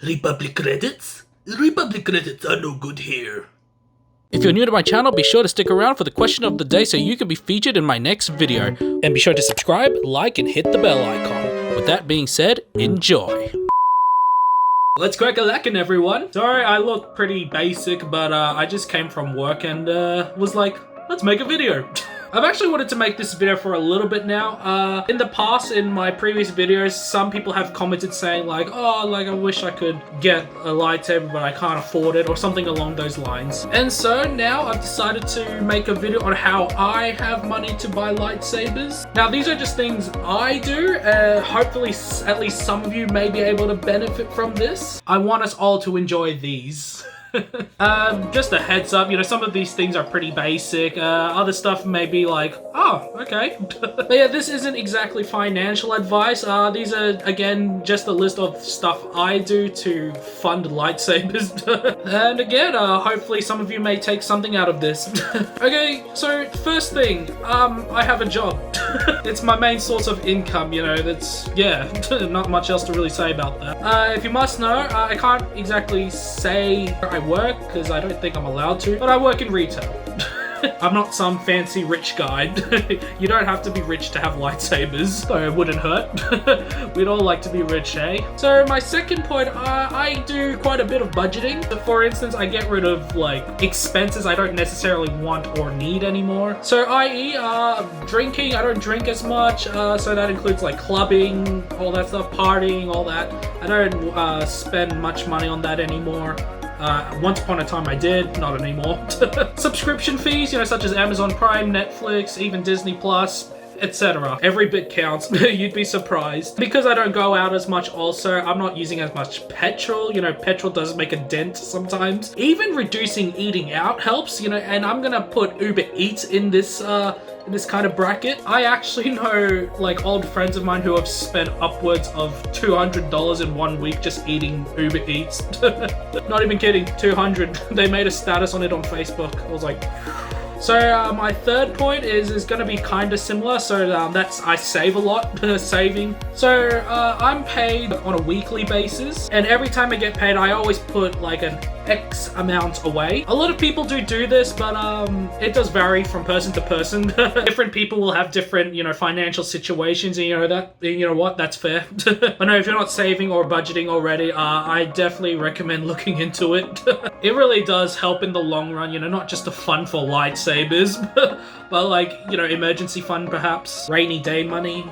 Republic credits? Republic credits are no good here. If you're new to my channel, be sure to stick around for the question of the day so you can be featured in my next video. And be sure to subscribe, like, and hit the bell icon. With that being said, enjoy. Let's crack a lackin', everyone. Sorry, I look pretty basic, but I just came from work and was like, let's make a video. I've actually wanted to make this video for a little bit now. In the past, in my previous videos, some people have commented saying like, oh, like I wish I could get a lightsaber, but I can't afford it, or something along those lines. And so now I've decided to make a video on how I have money to buy lightsabers. Now, these are just things I do. Hopefully, at least some of you may be able to benefit from this. I want us all to enjoy these. Just a heads up, you know, some of these things are pretty basic. Other stuff may be like, oh, okay. But yeah, this isn't exactly financial advice. These are, again, just a list of stuff I do to fund lightsabers. And again, hopefully some of you may take something out of this. Okay, so first thing, I have a job. It's my main source of income, you know, that's, yeah, not much else to really say about that. If you must know, I can't exactly say where I work because I don't think I'm allowed to, but I work in retail. I'm not some fancy rich guy. You don't have to be rich to have lightsabers, so it wouldn't hurt. We'd all like to be rich, eh? So my second point, I do quite a bit of budgeting. So for instance, I get rid of like expenses I don't necessarily want or need anymore. So i.e. Drinking, I don't drink as much, so that includes like clubbing, all that stuff, partying, all that. I don't spend much money on that anymore. Once upon a time I did, not anymore. Subscription fees, you know, such as Amazon Prime, Netflix, even Disney Plus, etc. Every bit counts. You'd be surprised. Because I don't go out as much also, I'm not using as much petrol. You know, petrol does make a dent sometimes. Even reducing eating out helps, you know, and I'm gonna put Uber Eats in this kind of bracket. I actually know like old friends of mine who have spent upwards of $200 in 1 week just eating Uber Eats. Not even kidding, 200. They made a status on it on Facebook. I was like, so my third point is going to be kind of similar. So that's I save a lot, saving. So I'm paid on a weekly basis, and every time I get paid, I always put like an X amount away. A lot of people do this, but it does vary from person to person. Different people will have different, you know, financial situations, and you know what, that's fair. But no, if you're not saving or budgeting already, I definitely recommend looking into it. It really does help in the long run, you know, not just a fund for lightsabers, but like, you know, emergency fund perhaps, rainy day money,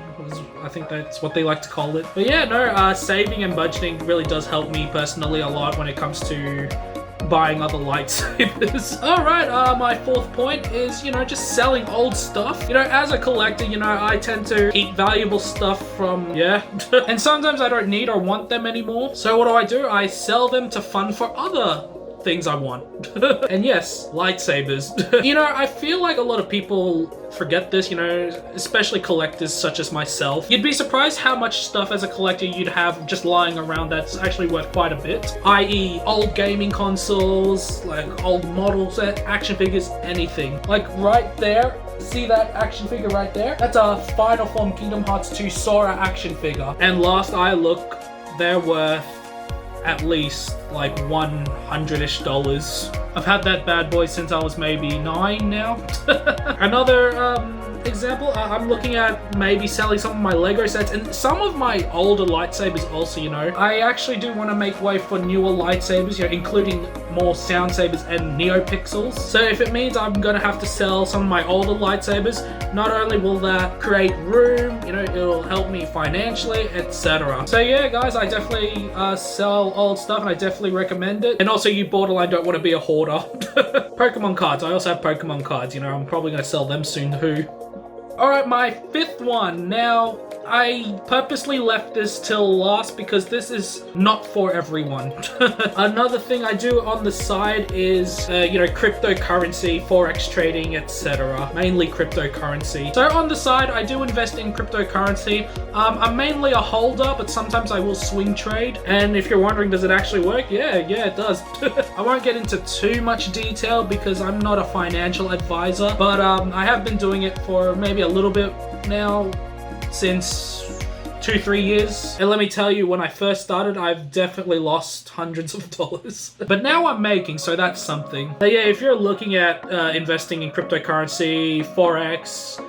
I think that's what they like to call it. But yeah, no, saving and budgeting really does help me personally a lot when it comes to buying other lightsabers. Alright, my fourth point is, you know, just selling old stuff. You know, as a collector, you know, I tend to keep valuable stuff from, yeah. And sometimes I don't need or want them anymore. So what do? I sell them to fund for other things I want. And yes, lightsabers. You know, I feel like a lot of people forget this, you know, especially collectors such as myself. You'd be surprised how much stuff as a collector you'd have just lying around that's actually worth quite a bit. I.e. old gaming consoles, like old models, action figures, anything. Like right there, see that action figure right there? That's a Final Form Kingdom Hearts 2 Sora action figure. And last I looked, they're worth at least like $100-ish. I've had that bad boy since I was maybe 9 now. Another example, I'm looking at maybe selling some of my Lego sets and some of my older lightsabers also, you know. I actually do want to make way for newer lightsabers, you know, including more sound sabers and neopixels. So if it means I'm gonna have to sell some of my older lightsabers, not only will that create room, you know, it'll help me financially, etc. So yeah, guys, I definitely sell old stuff and I definitely recommend it. And also, you borderline don't want to be a hoarder. Pokemon cards, I also have Pokemon cards, you know, I'm probably gonna sell them soon too. Alright, my fifth one. Now, I purposely left this till last because this is not for everyone. Another thing I do on the side is, you know, cryptocurrency, forex trading, etc. Mainly cryptocurrency. So on the side, I do invest in cryptocurrency. I'm mainly a holder, but sometimes I will swing trade. And if you're wondering, does it actually work? Yeah, it does. I won't get into too much detail because I'm not a financial advisor, but I have been doing it for maybe a little bit now, since 2-3 years. And let me tell you, when I first started, I've definitely lost hundreds of dollars. But now I'm making, so that's something. But yeah, if you're looking at investing in cryptocurrency, Forex,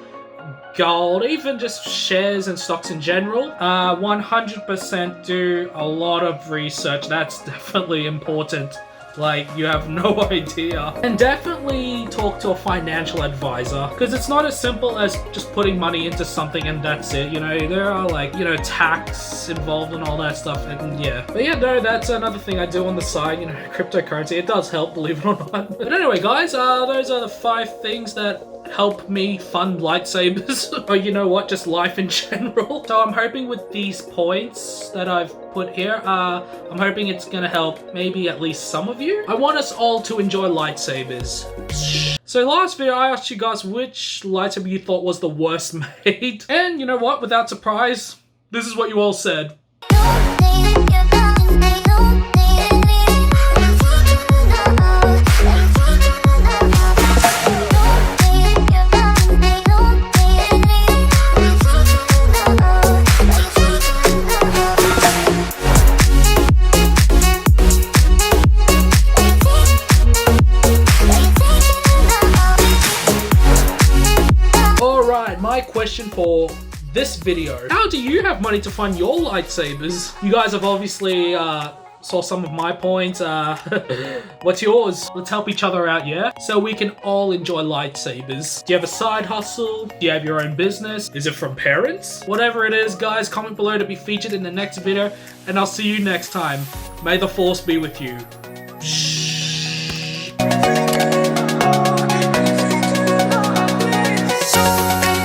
gold, even just shares and stocks in general, 100% do a lot of research. That's definitely important. Like, you have no idea. And definitely talk to a financial advisor, because it's not as simple as just putting money into something and that's it. You know, there are like, you know, tax involved and all that stuff, and yeah. But yeah, no, that's another thing I do on the side, you know, cryptocurrency. It does help, believe it or not. But anyway, guys, those are the 5 things that help me fund lightsabers. Or you know what, just life in general. So I'm hoping with these points that I've put here, I'm hoping it's gonna help maybe at least some of you. I want us all to enjoy lightsabers. So last video I asked you guys which lightsaber you thought was the worst made. And you know what, without surprise, this is what you all said. My question for this video: how do you have money to fund your lightsabers? You guys have obviously saw some of my points. What's yours? Let's help each other out, yeah? So we can all enjoy lightsabers. Do you have a side hustle? Do you have your own business? Is it from parents? Whatever it is, guys, comment below to be featured in the next video, and I'll see you next time. May the Force be with you.